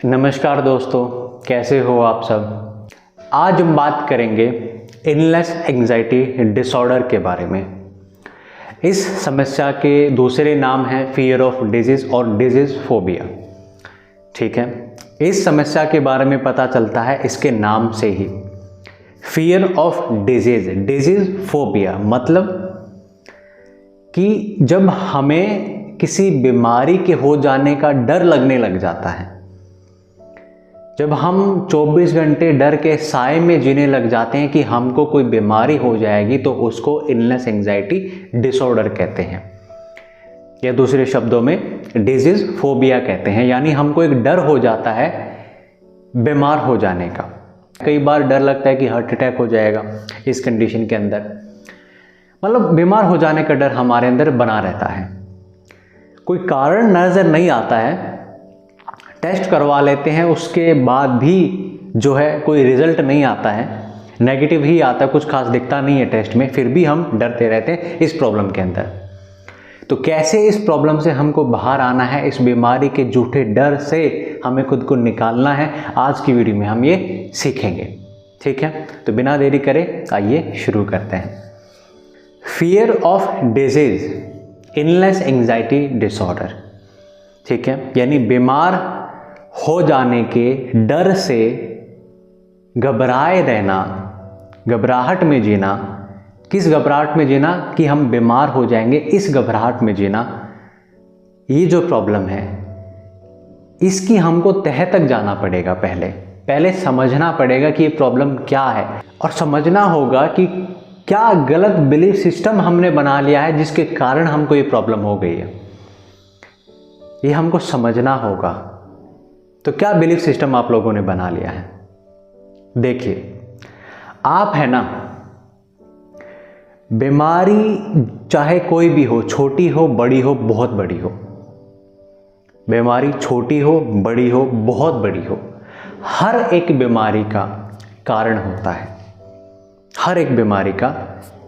नमस्कार दोस्तों, कैसे हो आप सब। आज हम बात करेंगे इलनेस एंजाइटी डिसऑर्डर के बारे में। इस समस्या के दूसरे नाम हैं फियर ऑफ डिजीज़ और डिजीज़ फोबिया। ठीक है, इस समस्या के बारे में पता चलता है इसके नाम से ही। फियर ऑफ डिजीज़ फोबिया मतलब कि जब हमें किसी बीमारी के हो जाने का डर लगने लग जाता है, जब हम 24 घंटे डर के साए में जीने लग जाते हैं कि हमको कोई बीमारी हो जाएगी, तो उसको इलनेस एंजाइटी डिसऑर्डर कहते हैं, या दूसरे शब्दों में डिजीज़ फोबिया कहते हैं। यानी हमको एक डर हो जाता है बीमार हो जाने का। कई बार डर लगता है कि हार्ट अटैक हो जाएगा इस कंडीशन के अंदर, मतलब बीमार हो जाने का डर हमारे अंदर बना रहता है। कोई कारण नज़र नहीं आता है, टेस्ट करवा लेते हैं, उसके बाद भी जो है कोई रिजल्ट नहीं आता है, नेगेटिव ही आता है, कुछ खास दिखता नहीं है टेस्ट में, फिर भी हम डरते रहते हैं इस प्रॉब्लम के अंदर। तो कैसे इस प्रॉब्लम से हमको बाहर आना है, इस बीमारी के झूठे डर से हमें खुद को निकालना है, आज की वीडियो में हम ये सीखेंगे। ठीक है, तो बिना देरी करे आइए शुरू करते हैं। Fear of disease illness anxiety disorder. ठीक है, यानी बीमार हो जाने के डर से घबराए रहना, घबराहट में जीना। किस घबराहट में जीना? कि हम बीमार हो जाएंगे, इस घबराहट में जीना। ये जो प्रॉब्लम है इसकी हमको तह तक जाना पड़ेगा। पहले समझना पड़ेगा कि ये प्रॉब्लम क्या है, और समझना होगा कि क्या गलत बिलीफ सिस्टम हमने बना लिया है जिसके कारण हमको ये प्रॉब्लम हो गई है। ये हमको समझना होगा। तो क्या बिलीफ सिस्टम आप लोगों ने बना लिया है? देखिए, आप है ना, बीमारी चाहे कोई भी हो, छोटी हो बड़ी हो बहुत बड़ी हो, बीमारी छोटी हो बड़ी हो बहुत बड़ी हो, हर एक बीमारी का कारण होता है। हर एक बीमारी का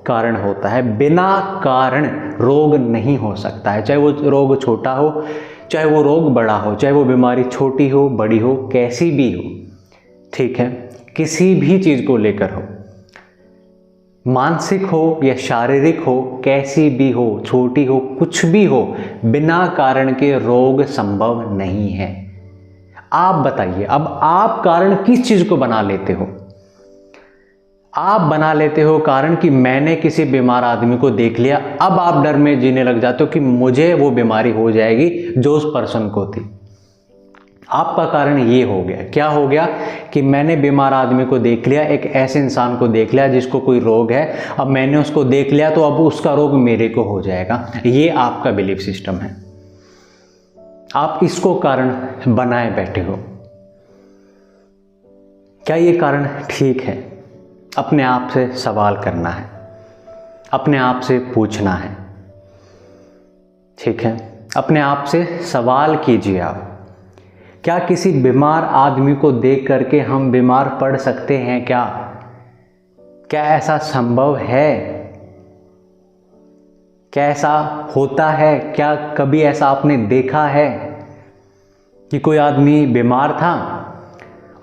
कारण होता है। बिना कारण रोग नहीं हो सकता है, चाहे वो रोग छोटा हो, चाहे वो रोग बड़ा हो, चाहे वो बीमारी छोटी हो बड़ी हो, कैसी भी हो। ठीक है, किसी भी चीज़ को लेकर हो, मानसिक हो या शारीरिक हो, कैसी भी हो, छोटी हो, कुछ भी हो, बिना कारण के रोग संभव नहीं है। आप बताइए, अब आप कारण किस चीज़ को बना लेते हो? आप बना लेते हो कारण कि मैंने किसी बीमार आदमी को देख लिया, अब आप डर में जीने लग जाते हो कि मुझे वो बीमारी हो जाएगी जो उस पर्सन को थी। आपका कारण ये हो गया। क्या हो गया? कि मैंने बीमार आदमी को देख लिया, एक ऐसे इंसान को देख लिया जिसको कोई रोग है, अब मैंने उसको देख लिया तो अब उसका रोग मेरे को हो जाएगा। ये आपका बिलीफ सिस्टम है, आप इसको कारण बनाए बैठे हो। क्या ये कारण ठीक है? अपने आप से सवाल करना है, अपने आप से पूछना है। ठीक है, अपने आप से सवाल कीजिए आप, क्या किसी बीमार आदमी को देख करके हम बीमार पड़ सकते हैं? क्या ऐसा संभव है? क्या ऐसा होता है? क्या कभी ऐसा आपने देखा है कि कोई आदमी बीमार था,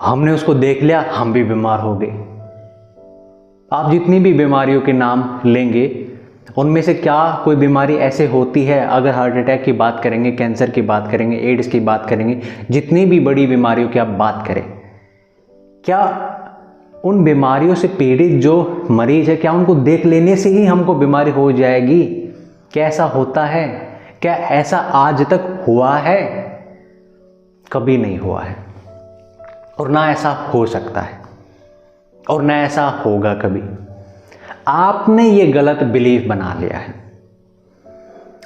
हमने उसको देख लिया, हम भी बीमार हो गए? आप जितनी भी बीमारियों के नाम लेंगे, उनमें से क्या कोई बीमारी ऐसे होती है? अगर हार्ट अटैक की बात करेंगे, कैंसर की बात करेंगे, एड्स की बात करेंगे, जितनी भी बड़ी बीमारियों की आप बात करें, क्या उन बीमारियों से पीड़ित जो मरीज है, क्या उनको देख लेने से ही हमको बीमारी हो जाएगी? क्या ऐसा होता है? क्या ऐसा आज तक हुआ है? कभी नहीं हुआ है, और ना ऐसा हो सकता है, और ना ऐसा होगा कभी। आपने ये गलत बिलीफ बना लिया है।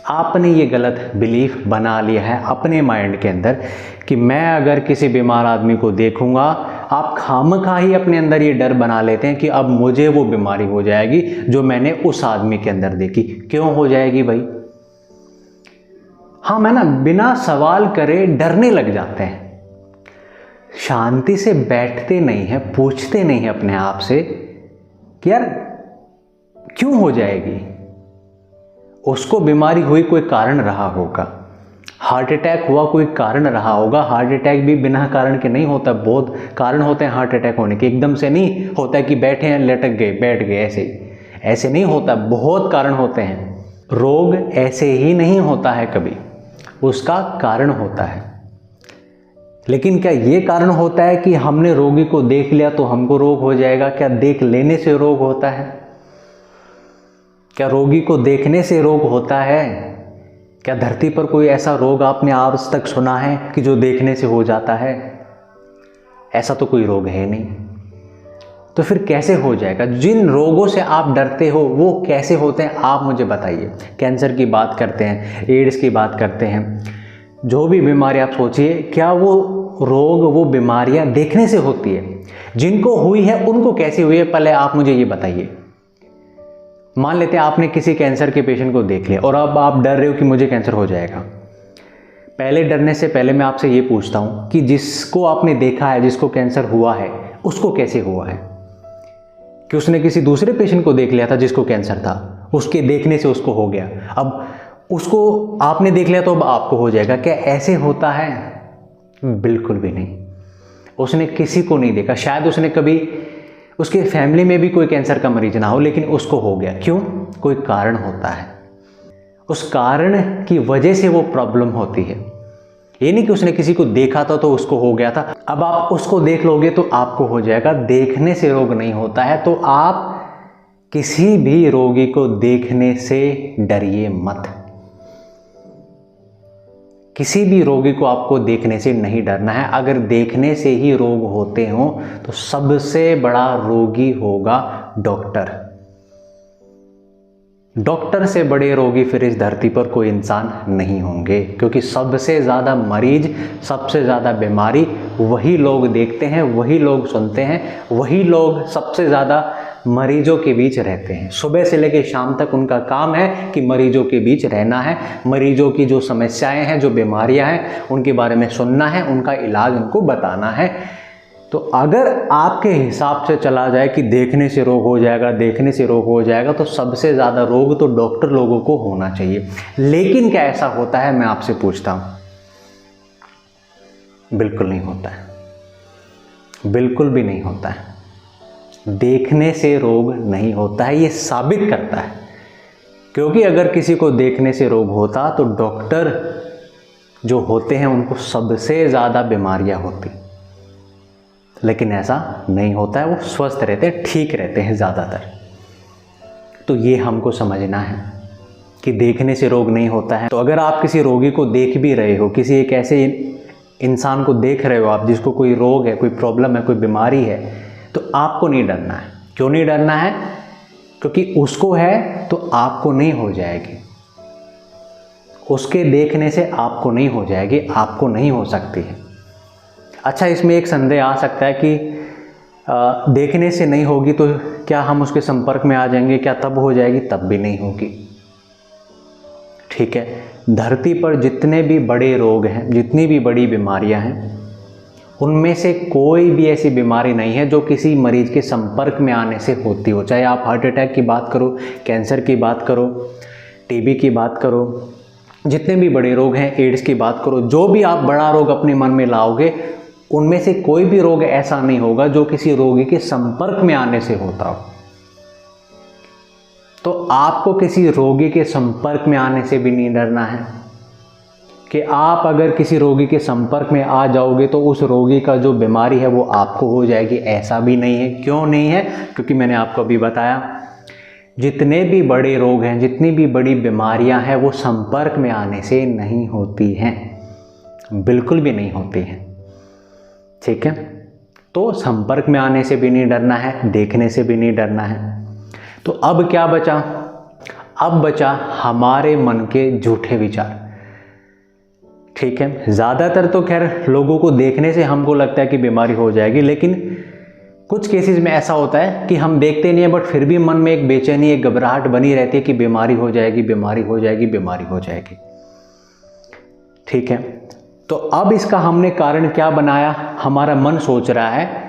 आपने ये गलत बिलीफ बना लिया है अपने माइंड के अंदर कि मैं अगर किसी बीमार आदमी को देखूंगा, आप खामखा ही अपने अंदर ये डर बना लेते हैं कि अब मुझे वो बीमारी हो जाएगी जो मैंने उस आदमी के अंदर देखी। क्यों हो जाएगी भाई? हम है ना, बिना सवाल करे डरने लग जाते हैं, शांति से बैठते नहीं है, पूछते नहीं है अपने आप से कि यार क्यों हो जाएगी। उसको बीमारी हुई, कोई कारण रहा होगा। हार्ट अटैक हुआ कोई कारण रहा होगा। हार्ट अटैक भी बिना कारण के नहीं होता, बहुत कारण होते हैं हार्ट अटैक होने के। एकदम से नहीं होता कि बैठे हैं लटक गए बैठ गए, ऐसे नहीं होता, बहुत कारण होते हैं। रोग ऐसे ही नहीं होता है कभी, उसका कारण होता है। लेकिन क्या ये कारण होता है कि हमने रोगी को देख लिया तो हमको रोग हो जाएगा? क्या देख लेने से रोग होता है? क्या रोगी को देखने से रोग होता है? क्या धरती पर कोई ऐसा रोग आपने आज तक सुना है कि जो देखने से हो जाता है? ऐसा तो कोई रोग है नहीं। तो फिर कैसे हो जाएगा? जिन रोगों से आप डरते हो वो कैसे होते हैं आप मुझे बताइए। कैंसर की बात करते हैं, एड्स की बात करते हैं, जो भी बीमारी आप सोचिए, क्या वो रोग वो बीमारियां देखने से होती है? जिनको हुई है उनको कैसे हुई है पहले आप मुझे ये बताइए। मान लेते हैं आपने किसी कैंसर के पेशेंट को देख लिया और अब आप डर रहे हो कि मुझे कैंसर हो जाएगा। पहले डरने से पहले मैं आपसे ये पूछता हूँ कि जिसको आपने देखा है, जिसको कैंसर हुआ है, उसको कैसे हुआ है? कि उसने किसी दूसरे पेशेंट को देख लिया था जिसको कैंसर था, उसके देखने से उसको हो गया, अब उसको आपने देख लिया तो अब आपको हो जाएगा? क्या ऐसे होता है? बिल्कुल भी नहीं। उसने किसी को नहीं देखा, शायद उसने कभी, उसके फैमिली में भी कोई कैंसर का मरीज ना हो, लेकिन उसको हो गया। क्यों? कोई कारण होता है, उस कारण की वजह से वो प्रॉब्लम होती है। ये नहीं कि उसने किसी को देखा था तो उसको हो गया था, अब आप उसको देख लोगे तो आपको हो जाएगा। देखने से रोग नहीं होता है। तो आप किसी भी रोगी को देखने से डरिए मत। किसी भी रोगी को आपको देखने से नहीं डरना है। अगर देखने से ही रोग होते हो तो सबसे बड़ा रोगी होगा डॉक्टर। डॉक्टर से बड़े रोगी फिर इस धरती पर कोई इंसान नहीं होंगे, क्योंकि सबसे ज़्यादा मरीज, सबसे ज़्यादा बीमारी वही लोग देखते हैं, वही लोग सुनते हैं, वही लोग सबसे ज़्यादा मरीजों के बीच रहते हैं। सुबह से लेकर शाम तक उनका काम है कि मरीजों के बीच रहना है, मरीजों की जो समस्याएं हैं, जो बीमारियां हैं, उनके बारे में सुनना है, उनका इलाज उनको बताना है। तो अगर आपके हिसाब से चला जाए कि देखने से रोग हो जाएगा, देखने से रोग हो जाएगा, तो सबसे ज़्यादा रोग तो डॉक्टर लोगों को होना चाहिए। लेकिन क्या ऐसा होता है, मैं आपसे पूछता हूँ? बिल्कुल नहीं होता है, बिल्कुल भी नहीं होता है। देखने से रोग नहीं होता है, ये साबित करता है। क्योंकि अगर किसी को देखने से रोग होता तो डॉक्टर जो होते हैं उनको सबसे ज़्यादा बीमारियां होती, लेकिन ऐसा नहीं होता है। वो स्वस्थ रहते हैं, ठीक रहते हैं ज़्यादातर। तो ये हमको समझना है कि देखने से रोग नहीं होता है। तो अगर आप किसी रोगी को देख भी रहे हो, किसी एक ऐसे इंसान को देख रहे हो आप जिसको कोई रोग है, कोई प्रॉब्लम है, कोई बीमारी है, तो आपको नहीं डरना है। क्यों नहीं डरना है? क्योंकि उसको है तो आपको नहीं हो जाएगी। उसके देखने से आपको नहीं हो जाएगी, आपको नहीं हो सकती है। अच्छा, इसमें एक संदेह आ सकता है कि देखने से नहीं होगी तो क्या हम उसके संपर्क में आ जाएंगे, क्या तब हो जाएगी? तब भी नहीं होगी। ठीक है, धरती पर जितने भी बड़े रोग हैं, जितनी भी बड़ी बीमारियां हैं, उनमें से कोई भी ऐसी बीमारी नहीं है जो किसी मरीज के संपर्क में आने से होती हो। चाहे आप हार्ट अटैक की बात करो, कैंसर की बात करो, टीबी की बात करो, जितने भी बड़े रोग हैं, एड्स की बात करो, जो भी आप बड़ा रोग अपने मन में लाओगे, उनमें से कोई भी रोग ऐसा नहीं होगा जो किसी रोगी के संपर्क में आने से होता हो। तो आपको किसी रोगी के संपर्क में आने से भी नहीं डरना है कि आप अगर किसी रोगी के संपर्क में आ जाओगे तो उस रोगी का जो बीमारी है वो आपको हो जाएगी। ऐसा भी नहीं है। क्यों नहीं है? क्योंकि मैंने आपको अभी बताया, जितने भी बड़े रोग हैं, जितनी भी बड़ी बीमारियां हैं, वो संपर्क में आने से नहीं होती हैं, बिल्कुल भी नहीं होती हैं। ठीक है, तो संपर्क में आने से भी नहीं डरना है, देखने से भी नहीं डरना है। तो अब क्या बचा? अब बचा हमारे मन के झूठे विचार। ठीक है, ज़्यादातर तो खैर लोगों को देखने से हमको लगता है कि बीमारी हो जाएगी, लेकिन कुछ केसेस में ऐसा होता है कि हम देखते नहीं है, बट फिर भी मन में एक बेचैनी, एक घबराहट बनी रहती है कि बीमारी हो जाएगी, बीमारी हो जाएगी, बीमारी हो जाएगी। ठीक है, तो अब इसका हमने कारण क्या बनाया? हमारा मन सोच रहा है,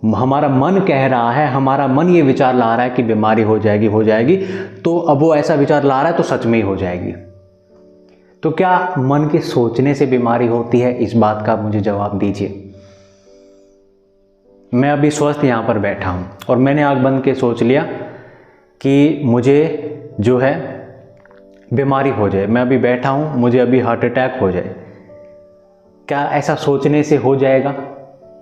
हमारा मन कह रहा है, हमारा मन ये विचार ला रहा है कि बीमारी हो जाएगी, हो जाएगी। तो अब वो ऐसा विचार ला रहा है तो सच में ही हो जाएगी। तो क्या मन के सोचने से बीमारी होती है? इस बात का मुझे जवाब दीजिए। मैं अभी स्वस्थ यहाँ पर बैठा हूँ और मैंने आँख बंद के सोच लिया कि मुझे जो है बीमारी हो जाए। मैं अभी बैठा हूँ, मुझे अभी हार्ट अटैक हो जाए। क्या ऐसा सोचने से हो जाएगा?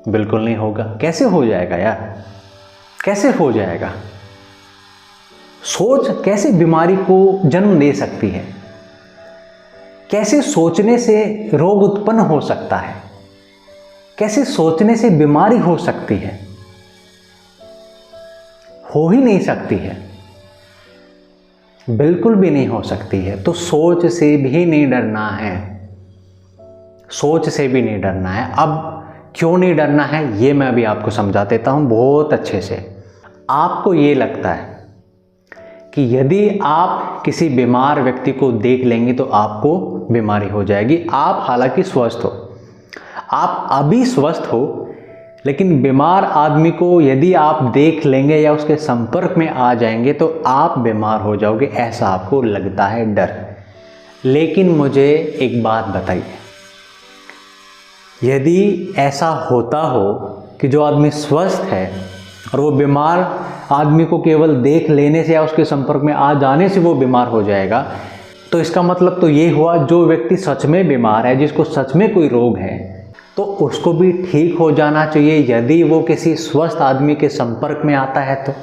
बिल्कुल नहीं होगा। कैसे हो जाएगा यार? कैसे हो जाएगा? सोच कैसे बीमारी को जन्म दे सकती है? कैसे सोचने से रोग उत्पन्न हो सकता है? कैसे सोचने से बीमारी हो सकती है? हो ही नहीं सकती है, बिल्कुल भी नहीं हो सकती है। तो सोच से भी नहीं डरना है, सोच से भी नहीं डरना है। अब क्यों नहीं डरना है ये मैं अभी आपको समझा देता हूं बहुत अच्छे से। आपको ये लगता है कि यदि आप किसी बीमार व्यक्ति को देख लेंगे तो आपको बीमारी हो जाएगी। आप हालांकि स्वस्थ हो, आप अभी स्वस्थ हो, लेकिन बीमार आदमी को यदि आप देख लेंगे या उसके संपर्क में आ जाएंगे तो आप बीमार हो जाओगे, ऐसा आपको लगता है डर। लेकिन मुझे एक बात बताइए, यदि ऐसा होता हो कि जो आदमी स्वस्थ है और वो बीमार आदमी को केवल देख लेने से या उसके संपर्क में आ जाने से वो बीमार हो जाएगा, तो इसका मतलब तो ये हुआ जो व्यक्ति सच में बीमार है, जिसको सच में कोई रोग है, तो उसको भी ठीक हो जाना चाहिए यदि वो किसी स्वस्थ आदमी के संपर्क में आता है तो।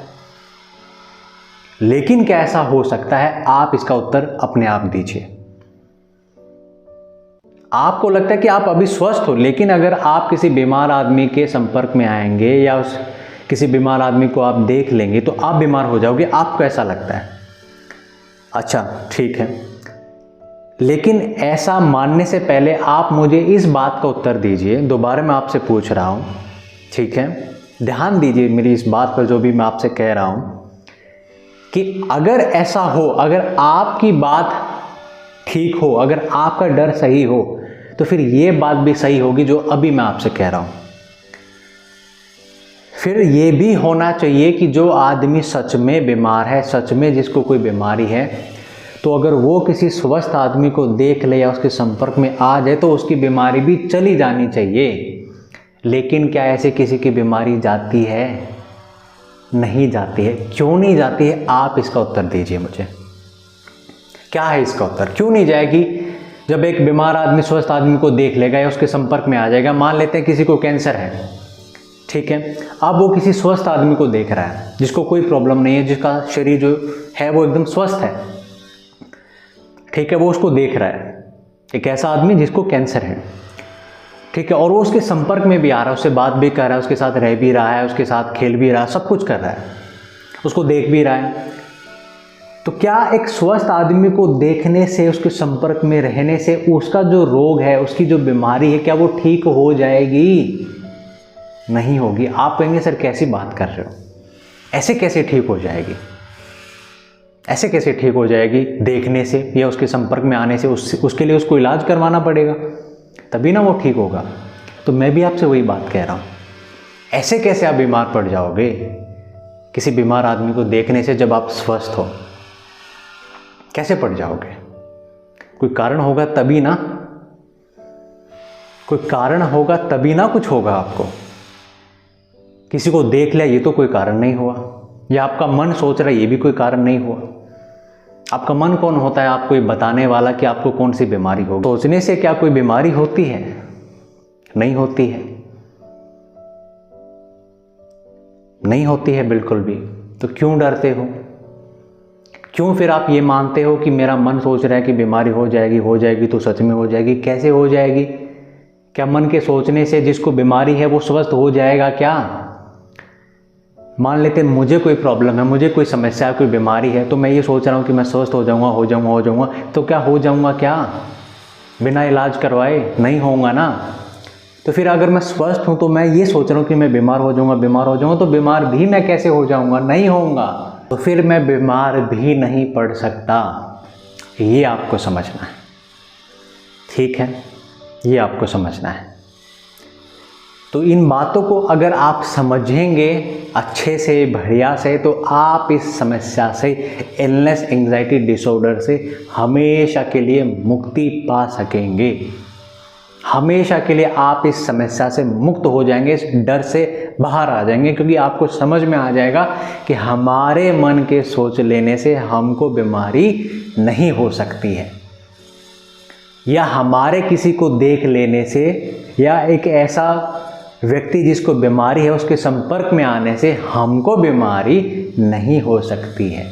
लेकिन क्या ऐसा हो सकता है? आप इसका उत्तर अपने आप दीजिए। आपको लगता है कि आप अभी स्वस्थ हो, लेकिन अगर आप किसी बीमार आदमी के संपर्क में आएंगे या किसी बीमार आदमी को आप देख लेंगे तो आप बीमार हो जाओगे। आपको ऐसा लगता है? अच्छा ठीक है, लेकिन ऐसा मानने से पहले आप मुझे इस बात का उत्तर दीजिए। दोबारा मैं आपसे पूछ रहा हूँ, ठीक है? ध्यान दीजिए मेरी इस बात पर जो भी मैं आपसे कह रहा हूँ, कि अगर ऐसा हो, अगर आपकी बात ठीक हो, अगर आपका डर सही हो, तो फिर ये बात भी सही होगी जो अभी मैं आपसे कह रहा हूँ। फिर ये भी होना चाहिए कि जो आदमी सच में बीमार है, सच में जिसको कोई बीमारी है, तो अगर वो किसी स्वस्थ आदमी को देख ले या उसके संपर्क में आ जाए तो उसकी बीमारी भी चली जानी चाहिए। लेकिन क्या ऐसे किसी की बीमारी जाती है? नहीं जाती है। क्यों नहीं जाती है? आप इसका उत्तर दीजिए मुझे। क्या है इसका उत्तर? क्यों नहीं जाएगी? जब एक बीमार आदमी स्वस्थ आदमी को देख लेगा या उसके संपर्क में आ जाएगा, मान लेते हैं किसी को कैंसर है, ठीक है, अब वो किसी स्वस्थ आदमी को देख रहा है जिसको कोई प्रॉब्लम नहीं है, जिसका शरीर जो है वो एकदम स्वस्थ है, ठीक है, वो उसको देख रहा है, एक ऐसा आदमी जिसको कैंसर है, ठीक है, और वो उसके संपर्क में भी आ रहा है, उससे बात भी कर रहा है, उसके साथ रह भी रहा है, उसके साथ खेल भी रहा है, सब कुछ कर रहा है, उसको देख भी रहा है। तो क्या एक स्वस्थ आदमी को देखने से, उसके संपर्क में रहने से उसका जो रोग है, उसकी जो बीमारी है, क्या वो ठीक हो जाएगी? नहीं होगी। आप कहेंगे सर कैसी बात कर रहे हो, ऐसे कैसे ठीक हो जाएगी? ऐसे कैसे ठीक हो जाएगी? देखने से या उसके संपर्क में आने से? उसके लिए उसको इलाज करवाना पड़ेगा, तभी ना वो ठीक होगा। तो मैं भी आपसे वही बात कह रहा हूँ, ऐसे कैसे आप बीमार पड़ जाओगे किसी बीमार आदमी को देखने से जब आप स्वस्थ हो? कैसे पड़ जाओगे? कोई कारण होगा तभी ना, कोई कारण होगा तभी ना कुछ होगा आपको। किसी को देख लिया ये तो कोई कारण नहीं हुआ, या आपका मन सोच रहा है ये भी कोई कारण नहीं हुआ। आपका मन कौन होता है आपको ये बताने वाला कि आपको कौन सी बीमारी होगी? सोचने से क्या कोई बीमारी होती है? नहीं होती है, नहीं होती है बिल्कुल भी। तो क्यों डरते हो? क्यों फिर आप ये मानते हो कि मेरा मन सोच रहा है कि बीमारी हो जाएगी तो सच में हो जाएगी? कैसे हो जाएगी? क्या मन के सोचने से जिसको बीमारी है वो स्वस्थ हो जाएगा क्या? मान लेते हैं मुझे कोई प्रॉब्लम है, मुझे कोई समस्या है, कोई बीमारी है, तो मैं ये सोच रहा हूँ कि मैं स्वस्थ हो जाऊँगा, तो क्या हो जाऊँगा क्या? बिना इलाज करवाए नहीं होऊंगा ना। तो फिर अगर मैं स्वस्थ हूँ तो मैं ये सोच रहा हूँ कि मैं बीमार हो जाऊँगा, तो बीमार भी मैं कैसे हो जाऊँगा? नहीं होऊंगा। तो फिर मैं बीमार भी नहीं पड़ सकता। ये आपको समझना है, ठीक है? ये आपको समझना है। तो इन बातों को अगर आप समझेंगे अच्छे से, बढ़िया से, तो आप इस समस्या से, इलनेस एंग्जाइटी डिसऑर्डर से हमेशा के लिए मुक्ति पा सकेंगे। हमेशा के लिए आप इस समस्या से मुक्त हो जाएंगे, इस डर से बाहर आ जाएंगे, क्योंकि आपको समझ में आ जाएगा कि हमारे मन के सोच लेने से हमको बीमारी नहीं हो सकती है, या हमारे किसी को देख लेने से, या एक ऐसा व्यक्ति जिसको बीमारी है उसके संपर्क में आने से हमको बीमारी नहीं हो सकती है।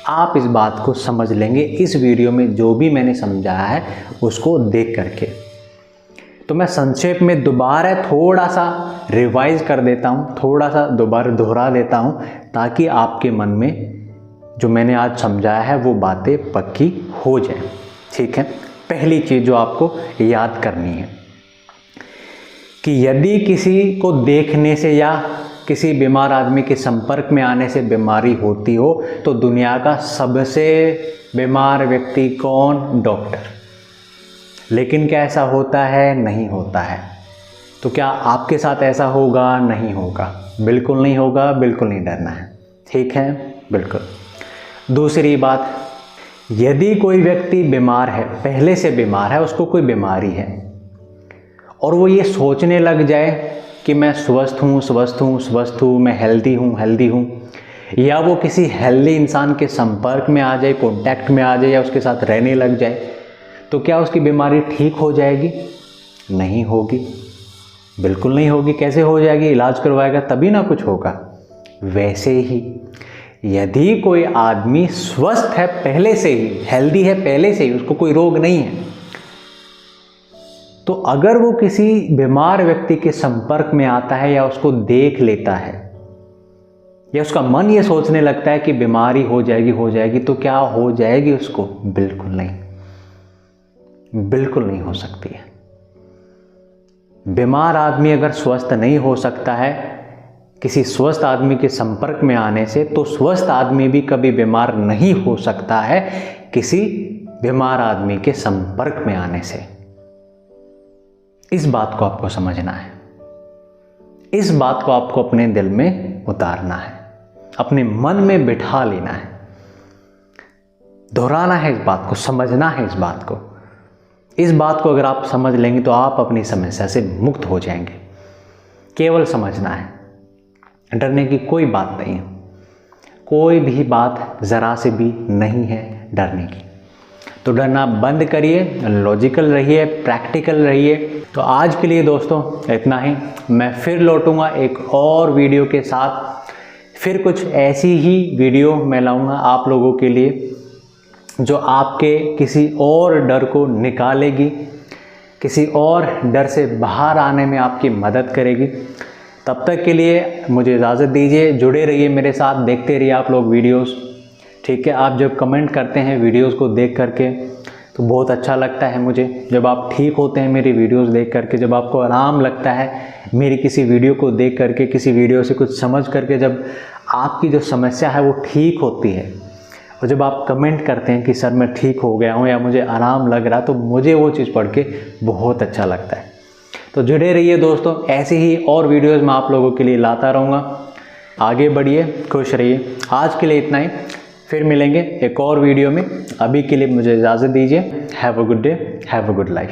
आप इस बात को समझ लेंगे इस वीडियो में जो भी मैंने समझाया है उसको देख करके। तो मैं संक्षेप में दोबारा थोड़ा सा रिवाइज कर देता हूँ, थोड़ा सा दोबारा दोहरा देता हूँ, ताकि आपके मन में जो मैंने आज समझाया है वो बातें पक्की हो जाए। ठीक है, पहली चीज़ जो आपको याद करनी है कि यदि किसी को देखने से या किसी बीमार आदमी के संपर्क में आने से बीमारी होती हो तो दुनिया का सबसे बीमार व्यक्ति कौन? डॉक्टर। लेकिन क्या ऐसा होता है? नहीं होता है। तो क्या आपके साथ ऐसा होगा? नहीं होगा, बिल्कुल नहीं होगा, बिल्कुल नहीं डरना है। ठीक है, बिल्कुल। दूसरी बात, यदि कोई व्यक्ति बीमार है, पहले से बीमार है, उसको कोई बीमारी है और वो ये सोचने लग जाए कि मैं स्वस्थ हूँ, स्वस्थ हूँ, स्वस्थ हूँ, मैं हेल्दी हूँ, हेल्दी हूँ, या वो किसी हेल्दी इंसान के संपर्क में आ जाए, कॉन्टैक्ट में आ जाए, या उसके साथ रहने लग जाए, तो क्या उसकी बीमारी ठीक हो जाएगी? नहीं होगी, बिल्कुल नहीं होगी। कैसे हो जाएगी? इलाज करवाएगा तभी ना कुछ होगा। वैसे ही यदि कोई आदमी स्वस्थ है पहले से ही, हेल्दी है पहले से ही, उसको कोई रोग नहीं है, तो अगर वो किसी बीमार व्यक्ति के संपर्क में आता है या उसको देख लेता है या उसका मन ये सोचने लगता है कि बीमारी हो जाएगी, तो क्या हो जाएगी उसको? बिल्कुल नहीं, बिल्कुल नहीं हो सकती है। बीमार आदमी अगर स्वस्थ नहीं हो सकता है किसी स्वस्थ आदमी के संपर्क में आने से, तो स्वस्थ आदमी भी कभी बीमार नहीं हो सकता है किसी बीमार आदमी के संपर्क में आने से। इस बात को आपको समझना है, इस बात को आपको अपने दिल में उतारना है, अपने मन में बिठा लेना है, दोहराना है इस बात को, समझना है इस बात को। इस बात को अगर आप समझ लेंगे तो आप अपनी समस्या से मुक्त हो जाएंगे। केवल समझना है, डरने की कोई बात नहीं है, कोई भी बात ज़रा से भी नहीं है डरने की। तो डरना बंद करिए, लॉजिकल रहिए, प्रैक्टिकल रहिए। तो आज के लिए दोस्तों इतना ही। मैं फिर लौटूंगा एक और वीडियो के साथ, फिर कुछ ऐसी ही वीडियो मैं लाऊंगा आप लोगों के लिए जो आपके किसी और डर को निकालेगी, किसी और डर से बाहर आने में आपकी मदद करेगी। तब तक के लिए मुझे इजाज़त दीजिए, जुड़े रहिए मेरे साथ, देखते रहिए आप लोग वीडियोस। ठीक है, आप जब कमेंट करते हैं वीडियोस को देख करके तो बहुत अच्छा लगता है मुझे। जब आप ठीक होते हैं मेरी वीडियोस देख करके, जब आपको आराम लगता है मेरी किसी वीडियो को देख करके, किसी वीडियो से कुछ समझ करके, जब आपकी जो समस्या है वो ठीक होती है, और जब आप कमेंट करते हैं कि सर मैं ठीक हो गया हूँ या मुझे आराम लग रहा, तो मुझे वो चीज़ पढ़ के बहुत अच्छा लगता है। तो जुड़े रहिए दोस्तों, ऐसे ही और वीडियोज़ मैं आप लोगों के लिए लाता रहूँगा। आगे बढ़िए, खुश रहिए। आज के लिए इतना ही, फिर मिलेंगे एक और वीडियो में। अभी के लिए मुझे इजाज़त दीजिए। Have a good day, have a good life.